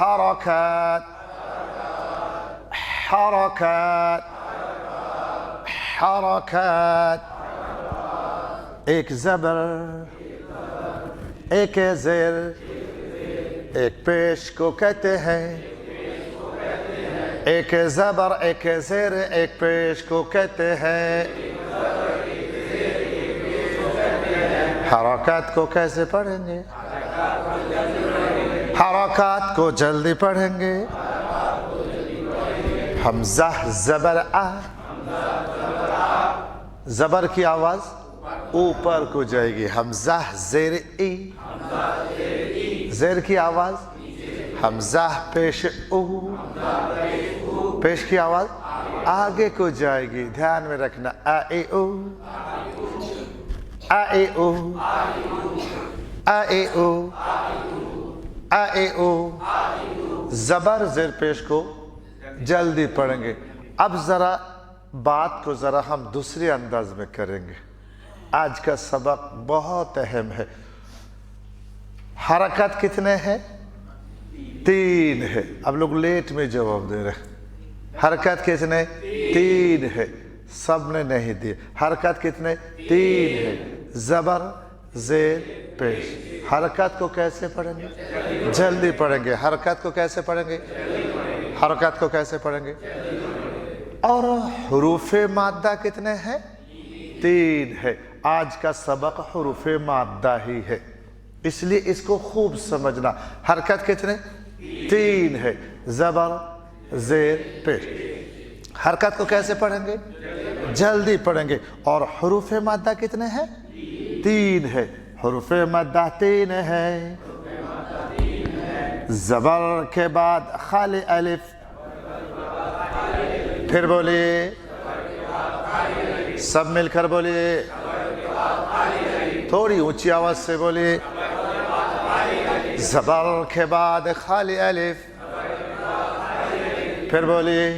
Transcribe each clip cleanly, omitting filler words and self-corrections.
حركات حركات حركات. ایک زبر ایک زیر ایک پیش کو کہتے ہیں. ایک زبر ایک زیر ایک پیش کو کہتے ہیں. حرکات کو کیسے پڑھیں گے؟ حرکات کو جلدی پڑھیں گے. حمزہ زبر آ، زبر کی آواز اوپر کو جائے گی. حمزہ زیر ای، زیر کی آواز حمزہ پیش او، پیش کی آواز آگے کو جائے گی. دھیان میں رکھنا. آ اے او آ اے او آ اے او آ اے او. زبر زیر پیش کو جلدی پڑھیں گے. اب ذرا بات کو ذرا ہم دوسرے انداز میں کریں گے. آج کا سبق بہت اہم ہے. حرکات کتنے ہیں؟ 3 ہے. اب لوگ لیٹ میں جواب دے رہے ہیں. حرکات کتنے؟ 3 ہے. سب نے نہیں دیے. حرکات کتنے؟ 3 ہے. زبر زیر پیش. حرکات کو کیسے پڑھیں گے؟ جلدی پڑھیں گے. حرکات کو کیسے پڑھیں گے؟ حرکات کو کیسے پڑھیں گے؟ اور حروف مادہ کتنے ہیں؟ 3 ہے. آج کا سبق حروف مادہ ہی ہے، اس لیے اس کو خوب سمجھنا. حرکت کتنے؟ 3 ہے. زبر زیر پیش. حرکت کو کیسے پڑھیں گے؟ جلدی پڑھیں گے. اور حروف مادہ کتنے ہیں؟ 3 ہے. حروف مادہ 3 ہے. زبر کے بعد خالی الف. پھر بولیے، سب مل کر بولیے، تھوڑی اونچی آواز سے بولیے. زبر کے بعد خالی الف. پھر بولیے.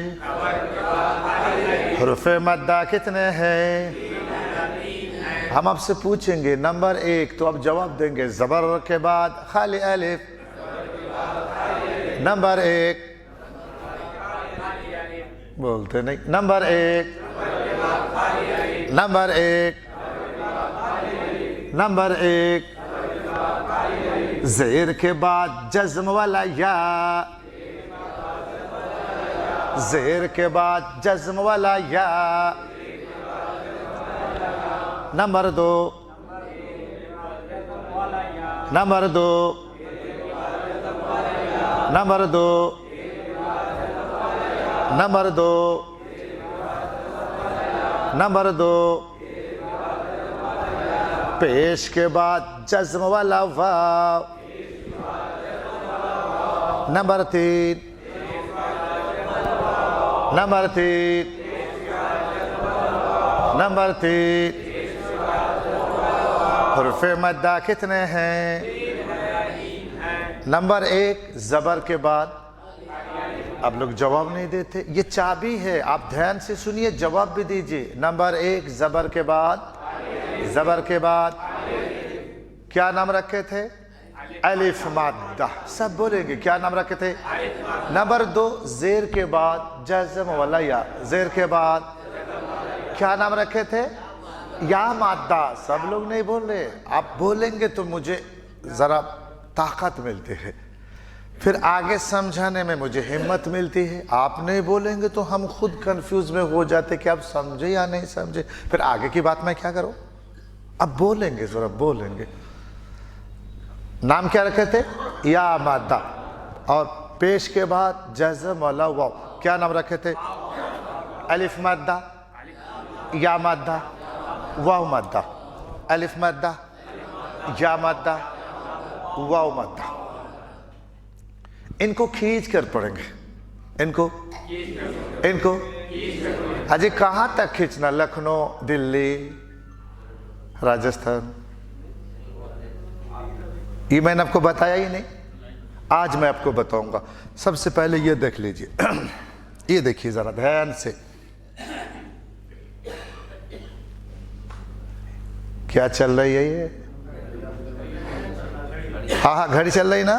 حروف مادہ کتنے ہیں؟ ہم آپ سے پوچھیں گے نمبر 1 تو آپ جواب دیں گے زبر کے بعد خالی الف. نمبر 1 بولتے نہیں. نمبر 1 نمبر 1 نمبر 1 زیر کے بعد جزم والا یا. زیر کے بعد جزم والا یا. Number 2 number 2 number 2 number 2 number 2 پیش کے بعد جزم والا واو. نمبر 3 نمبر 3 نمبر 3 حروف مادہ کتنے ہیں؟ نمبر 1 زبر کے بعد. اب لوگ جواب نہیں دیتے، یہ چابی ہے. آپ دھیان سے سنیے، جواب بھی دیجئے. نمبر 1 زبر کے بعد. زبر کے بعد کیا نام رکھے تھے؟ الف مادہ. سب بولیں گے کیا نام رکھے تھے؟ نمبر 2 زیر کے بعد جزم والا یا. زیر کے بعد کیا نام رکھے تھے؟ یا مادہ. سب لوگ نہیں بول رہے. آپ بولیں گے تو مجھے ذرا طاقت ملتی ہے، پھر آگے سمجھانے میں مجھے ہمت ملتی ہے. آپ نہیں بولیں گے تو ہم خود کنفیوز میں ہو جاتے کہ آپ سمجھے یا نہیں سمجھے، پھر آگے کی بات میں کیا کروں. اب بولیں گے، ذرا بولیں گے. نام کیا رکھے تھے؟ یا مادہ. اور پیش کے بعد جزم والا واو. کیا نام رکھے تھے؟ الف مادہ، یا مادہ، واو مادہ. الف مادہ، یا مادہ، واو مادہ. ان کو کھینچ کر پڑھیں گے. ان کو حجی کہاں تک کھینچنا؟ لکھنؤ، دلی، راجستھان. یہ میں نے آپ کو بتایا ہی نہیں. آج میں آپ کو بتاؤں گا. سب سے پہلے یہ دیکھ لیجئے. یہ دیکھیے ذرا دھیان سے. کیا چل رہی ہے یہ؟ ہاں گھڑی چل رہی نا.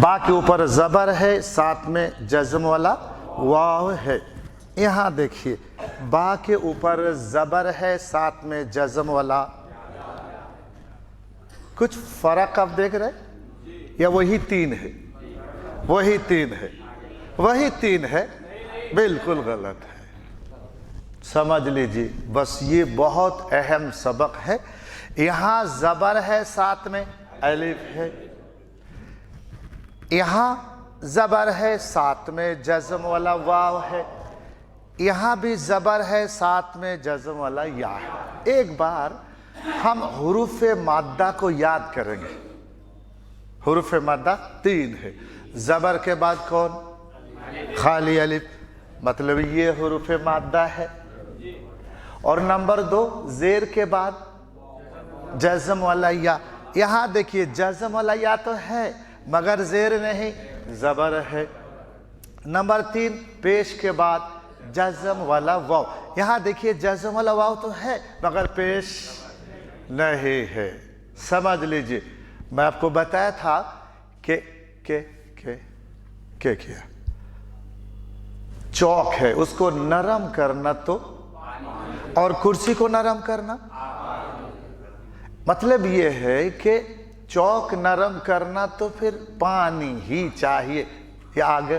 با کے اوپر زبر ہے، ساتھ میں جزم والا واو ہے۔ یہاں دیکھیے با کے اوپر زبر ہے، ساتھ میں جزم والا، کچھ فرق آپ دیکھ رہے یا وہی تین ہے؟ وہی تین ہے، وہی تین ہے، بالکل غلط ہے۔ سمجھ لیجیے، بس یہ بہت اہم سبق ہے۔ یہاں زبر ہے، ساتھ میں الف ہے، یہاں زبر ہے، ساتھ میں جزم والا واو ہے، یہاں بھی زبر ہے، ساتھ میں جزم والا یا ہے۔ ایک بار ہم حروف مادہ کو یاد کریں گے۔ حروف مادہ تین ہے، زبر کے بعد کون؟ خالی الف، مطلب یہ حروف مادہ ہے۔ اور نمبر دو، زیر کے بعد جزم والا یا۔ یہاں دیکھیے جزم والا یا تو ہے مگر زیر نہیں، زبر ہے۔ نمبر تین، پیش کے بعد جزم والا واو۔ یہاں دیکھیے جزم والا واو تو ہے مگر پیش نہیں ہے۔ سمجھ لیجئے، میں آپ کو بتایا تھا کہ کیا چوک ہے، اس کو نرم کرنا تو، اور کرسی کو نرم کرنا، مطلب یہ ہے کہ چوک نرم کرنا تو پھر پانی ہی چاہیے، یا آگے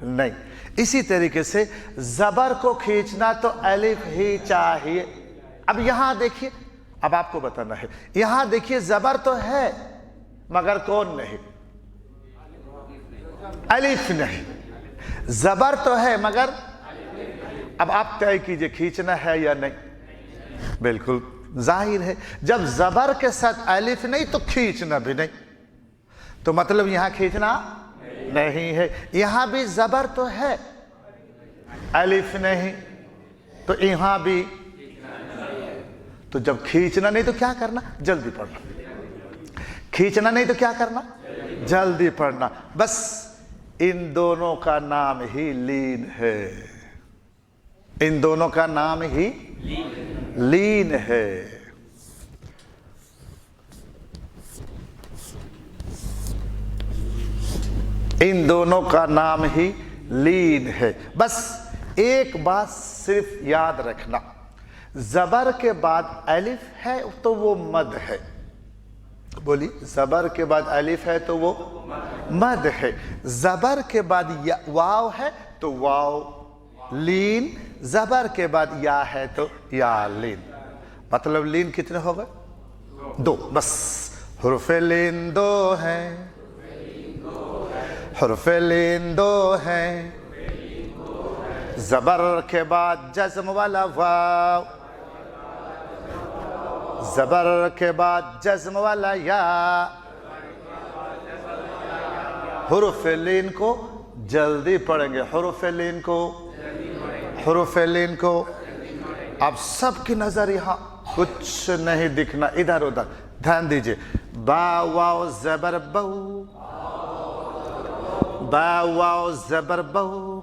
نہیں۔ اسی طریقے سے زبر کو کھینچنا تو الف ہی چاہیے۔ اب یہاں دیکھیے، اب آپ کو بتانا ہے، یہاں دیکھیے زبر تو ہے مگر کون نہیں؟ الف نہیں۔ زبر تو ہے مگر، اب آپ طے کیجئے کھینچنا ہے یا نہیں؟ بالکل ظاہر ہے، جب زبر کے ساتھ الف نہیں تو کھینچنا بھی نہیں، تو مطلب یہاں کھینچنا نہیں ہے۔ یہاں بھی زبر تو ہے، الف نہیں، تو یہاں بھی، تو جب کھینچنا نہیں تو کیا کرنا؟ جلدی پڑھنا۔ کھینچنا نہیں تو کیا کرنا؟ جلدی پڑھنا۔ بس ان دونوں کا نام ہی لین ہے، ان دونوں کا نام ہی لین ہے۔ ان دونوں کا نام ہی لین ہے۔ بس ایک بات صرف یاد رکھنا، زبر کے بعد الف ہے تو وہ مد ہے۔ بولی، زبر کے بعد الف ہے تو وہ مد ہے۔ زبر کے بعد واو ہے تو واو لین، زبر کے بعد یا ہے تو یا لین۔ مطلب لین کتنے ہو گئے؟ دو۔ بس حروف لین دو ہیں، حروف لین دو ہیں، زبر کے بعد جزم والا واو، زبر کے بعد جزم والا یا۔ حروف لین کو جلدی پڑھیں گے، حروف لین کو، حروف لین کو۔ اب سب کی نظر یہاں، کچھ نہیں دکھنا ادھر ادھر، دھیان دیجئے۔ با واو زبر بو، با واو زبر بو،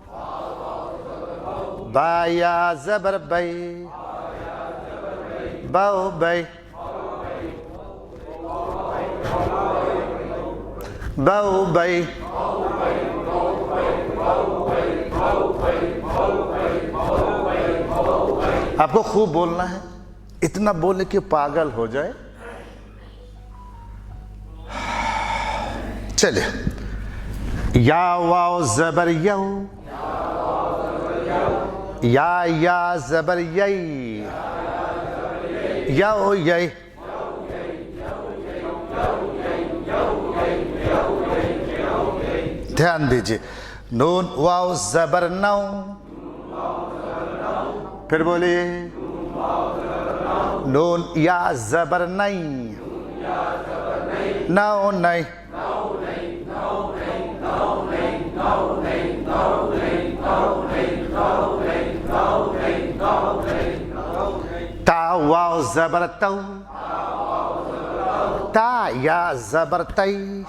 با یا زبر بی، باو بی، باو بی۔ آپ کو خوب بولنا ہے، اتنا بولے کہ پاگل ہو جائے۔ چلے، یا واو زبر یو، یا زبر یئی، یو یئی، دھیان دیجئے۔ نون واو زبر نو، پھر بولیے، نون یا زبر نئی، نو نئی، تا واو زبر تو، تا یا زبر تی،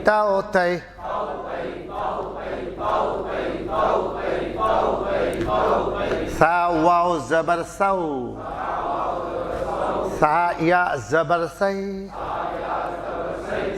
تاو تی، سا واو زبر سو، سا یا زبر سی،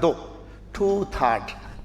2/3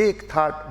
1/3